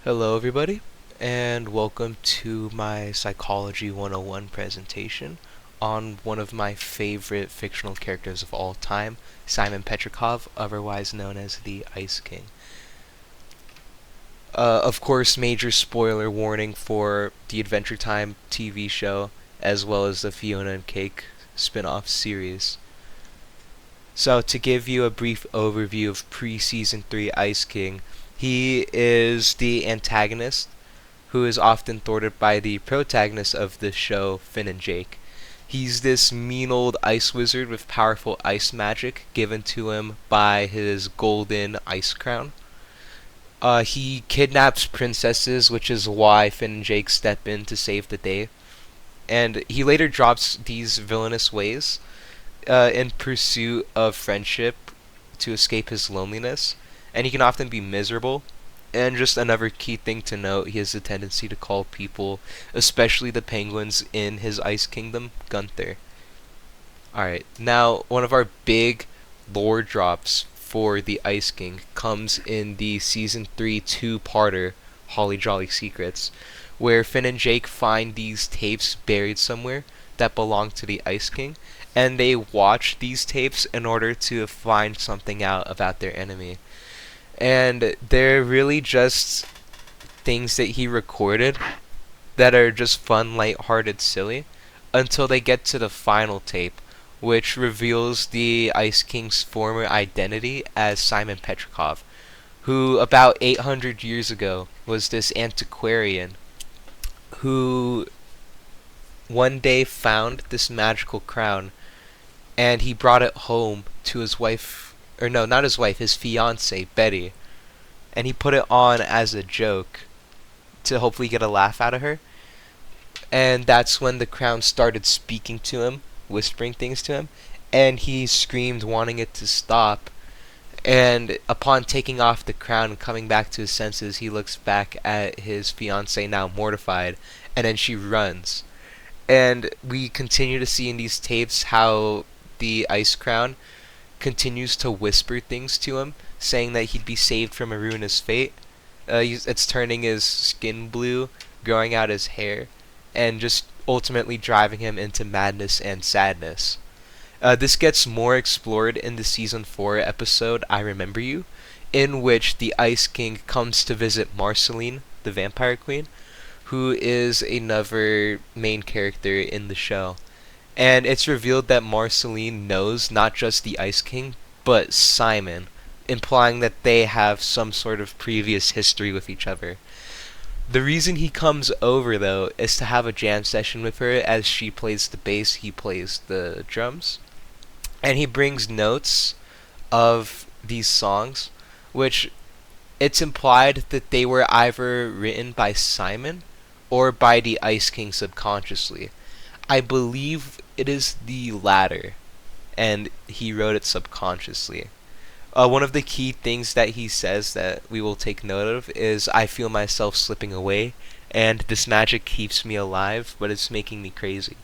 Hello, everybody, and welcome to my Psychology 101 presentation on one of my favorite fictional characters of all time, Simon Petrikov, otherwise known as the Ice King. Of course, major spoiler warning for the Adventure Time TV show, as well as the Fiona and Cake spin-off series. So, to give you a brief overview of pre-season 3 Ice King, he is the antagonist who is often thwarted by the protagonist of the show, Finn and Jake. He's this mean old ice wizard with powerful ice magic given to him by his golden ice crown. He kidnaps princesses, which is why Finn and Jake step in to save the day. And he later drops these villainous ways in pursuit of friendship to escape his loneliness. And he can often be miserable. And just another key thing to note, he has a tendency to call people, especially the penguins in his ice kingdom, Gunther. Alright, now one of our big lore drops for the Ice King comes in the Season 3 two-parter, Holly Jolly Secrets, where Finn and Jake find these tapes buried somewhere that belong to the Ice King, and they watch these tapes in order to find something out about their enemy. And they're really just things that he recorded that are just fun, lighthearted, silly, until they get to the final tape, which reveals the Ice King's former identity as Simon Petrikov, who about 800 years ago was this antiquarian who one day found this magical crown, and he brought it home to his wife, or no, not his wife, his fiancée, Betty, and he put it on as a joke to hopefully get a laugh out of her. And that's when the crown started speaking to him, whispering things to him, and he screamed, wanting it to stop. And upon taking off the crown and coming back to his senses, he looks back at his fiancée, now mortified, and then she runs. And we continue to see in these tapes how the Ice Crown continues to whisper things to him, saying that he'd be saved from a ruinous fate. It's turning his skin blue, growing out his hair, and just ultimately driving him into madness and sadness. This gets more explored in the Season 4 episode, I Remember You, in which the Ice King comes to visit Marceline, the Vampire Queen, who is another main character in the show. And it's revealed that Marceline knows not just the Ice King, but Simon, implying that they have some sort of previous history with each other. The reason he comes over, though, is to have a jam session with her, as she plays the bass, he plays the drums. And he brings notes of these songs, which it's implied that they were either written by Simon or by the Ice King subconsciously. I believe it is the latter, and he wrote it subconsciously. One of the key things that he says that we will take note of is, I feel myself slipping away, and this magic keeps me alive, but it's making me crazy.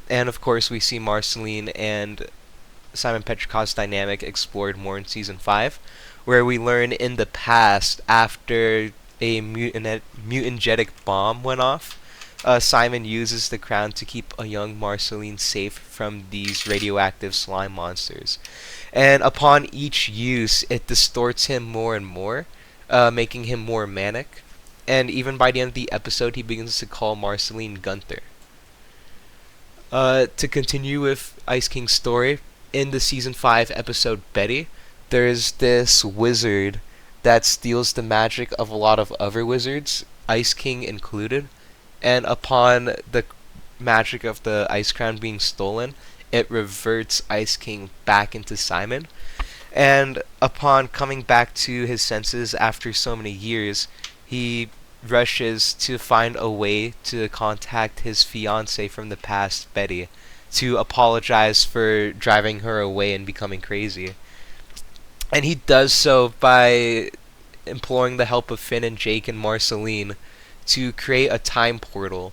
And of course we see Marceline and Simon Petrikov's dynamic explored more in Season 5, where we learn in the past, after a mutagenic bomb went off, Simon uses the crown to keep a young Marceline safe from these radioactive slime monsters. And upon each use, it distorts him more and more, making him more manic. And even by the end of the episode, he begins to call Marceline Gunther. To continue with Ice King's story, in the Season 5 episode Betty, there's this wizard that steals the magic of a lot of other wizards, Ice King included. And upon the magic of the Ice Crown being stolen, it reverts Ice King back into Simon. And upon coming back to his senses after so many years, he rushes to find a way to contact his fiancée from the past, Betty, to apologize for driving her away and becoming crazy. And he does so by imploring the help of Finn and Jake and Marceline to create a time portal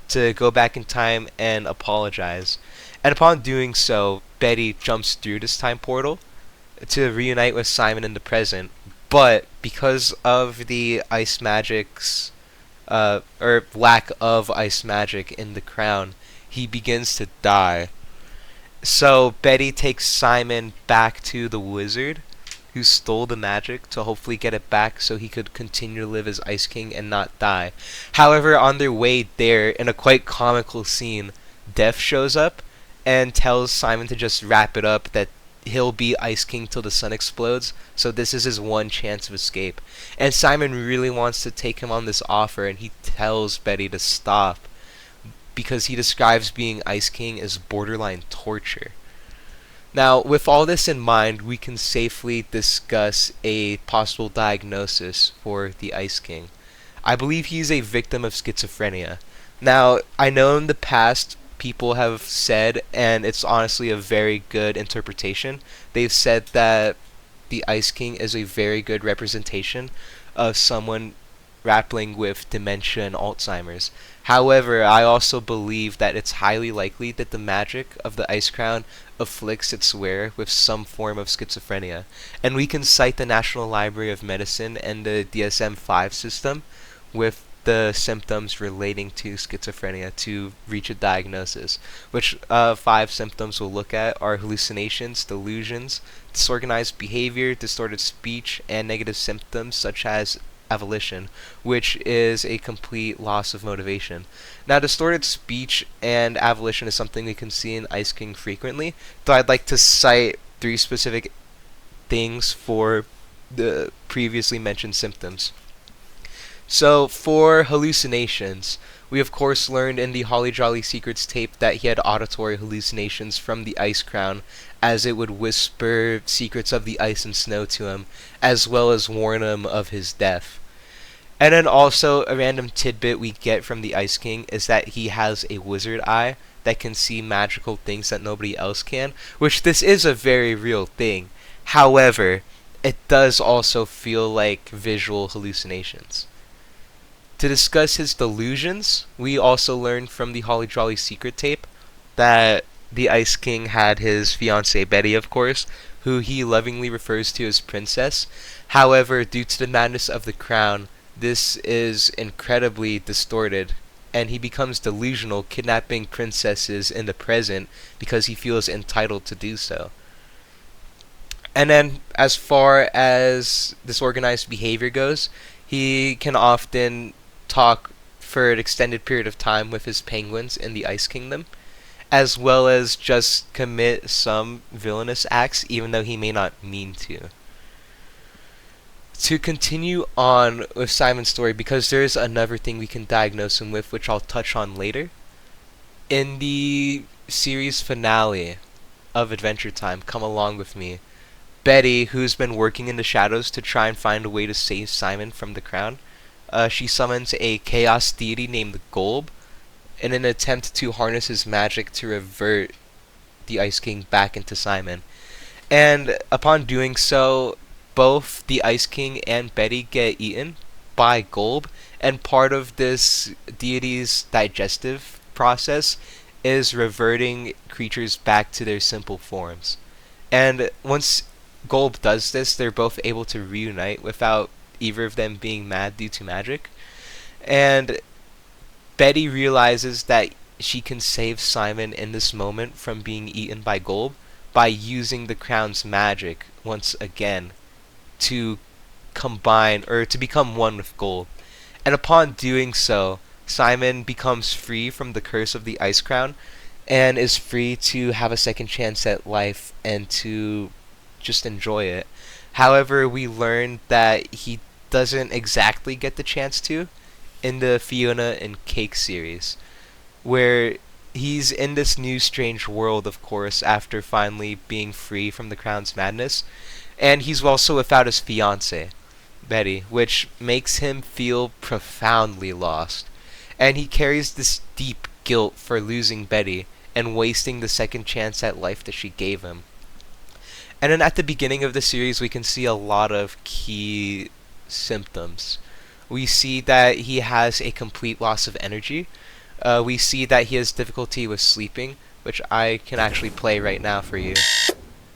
to go back in time and apologize. And upon doing so, Betty jumps through this time portal to reunite with Simon in the present, But because of the ice magic's or lack of ice magic in the crown, he begins to die. So Betty takes Simon back to the wizard who stole the magic to hopefully get it back so he could continue to live as Ice King and not die. However, on their way there, in a quite comical scene, Death shows up and tells Simon to just wrap it up, that he'll be Ice King till the sun explodes, so this is his one chance of escape. And Simon really wants to take him on this offer, and he tells Betty to stop because he describes being Ice King as borderline torture. Now, with all this in mind, we can safely discuss a possible diagnosis for the Ice King. I believe he's a victim of schizophrenia. Now, I know in the past people have said, and it's honestly a very good interpretation, they've said that the Ice King is a very good representation of someone grappling with dementia and Alzheimer's. However, I also believe that it's highly likely that the magic of the Ice Crown afflicts its wearer with some form of schizophrenia. And we can cite the National Library of Medicine and the DSM-5 system with the symptoms relating to schizophrenia to reach a diagnosis, which 5 symptoms we'll look at are hallucinations, delusions, disorganized behavior, distorted speech, and negative symptoms such as avolition, which is a complete loss of motivation. Now, distorted speech and avolition is something we can see in Ice King frequently, though I'd like to cite 3 specific things for the previously mentioned symptoms. So, for hallucinations, we of course learned in the Holly Jolly Secrets tape that he had auditory hallucinations from the Ice Crown, as it would whisper secrets of the ice and snow to him, as well as warn him of his death. And then also, a random tidbit we get from the Ice King is that he has a wizard eye that can see magical things that nobody else can, which this is a very real thing. However, it does also feel like visual hallucinations. To discuss his delusions, we also learned from the Holly Jolly Secret tape that the Ice King had his fiancée Betty, of course, who he lovingly refers to as Princess. However, due to the madness of the crown, this is incredibly distorted, and he becomes delusional, kidnapping princesses in the present because he feels entitled to do so. And then, as far as disorganized behavior goes, he can often talk for an extended period of time with his penguins in the Ice Kingdom, as well as just commit some villainous acts, even though he may not mean to. To continue on with Simon's story, because there's another thing we can diagnose him with, which I'll touch on later. In the series finale of Adventure Time, Come Along With Me, Betty, who's been working in the shadows to try and find a way to save Simon from the crown, she summons a chaos deity named Golb in an attempt to harness his magic to revert the Ice King back into Simon. And upon doing so, both the Ice King and Betty get eaten by Golb, and part of this deity's digestive process is reverting creatures back to their simple forms. And once Golb does this, they're both able to reunite without either of them being mad due to magic. And Betty realizes that she can save Simon in this moment from being eaten by Golb by using the crown's magic once again to combine or to become one with Golb. And upon doing so, Simon becomes free from the curse of the Ice Crown and is free to have a second chance at life and to just enjoy it. However, we learned that he doesn't exactly get the chance to in the Fiona and Cake series, where he's in this new strange world, of course, after finally being free from the crown's madness, and he's also without his fiancée, Betty, which makes him feel profoundly lost, and he carries this deep guilt for losing Betty and wasting the second chance at life that she gave him. And then at the beginning of the series, we can see a lot of key symptoms. We see that he has a complete loss of energy. We see that he has difficulty with sleeping, which I can actually play right now for you.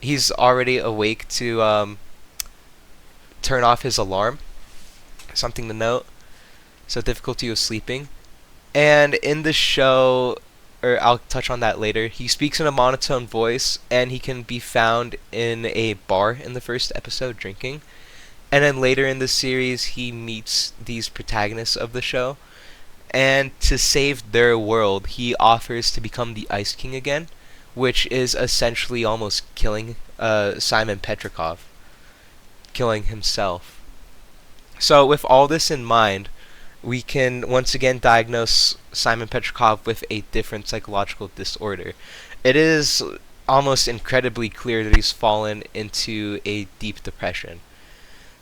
He's already awake to turn off his alarm. Something to note. So difficulty with sleeping. And in the show, or I'll touch on that later, he speaks in a monotone voice, and he can be found in a bar in the first episode drinking. And then later in the series, he meets these protagonists of the show, and to save their world, he offers to become the Ice King again, which is essentially almost killing Simon Petrikov, killing himself. So with all this in mind, we can once again diagnose Simon Petrikov with a different psychological disorder. It is almost incredibly clear that he's fallen into a deep depression.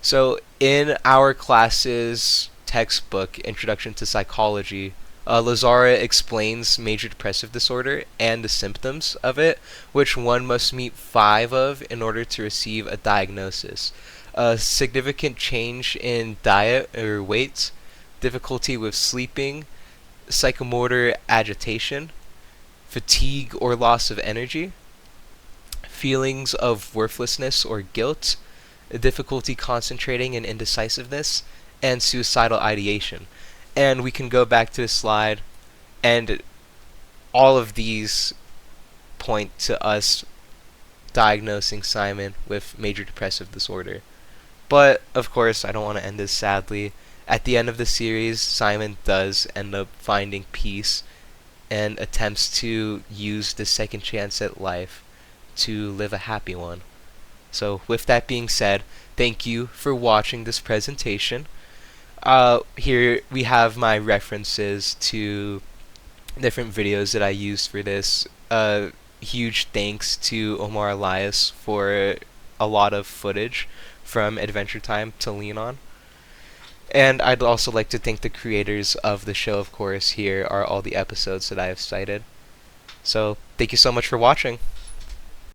So in our class's textbook, Introduction to Psychology, Lazara explains major depressive disorder and the symptoms of it, which one must meet 5 of in order to receive a diagnosis. A significant change in diet or weight, difficulty with sleeping, psychomotor agitation, fatigue or loss of energy, feelings of worthlessness or guilt, difficulty concentrating and indecisiveness, and suicidal ideation. And we can go back to the slide, and all of these point to us diagnosing Simon with major depressive disorder. But, of course, I don't want to end this sadly. At the end of the series, Simon does end up finding peace and attempts to use the second chance at life to live a happy one. So, with that being said, thank you for watching this presentation. Here we have my references to different videos that I used for this. Huge thanks to Omar Elias for a lot of footage from Adventure Time to lean on. And I'd also like to thank the creators of the show, of course. Here are all the episodes that I have cited. So, thank you so much for watching.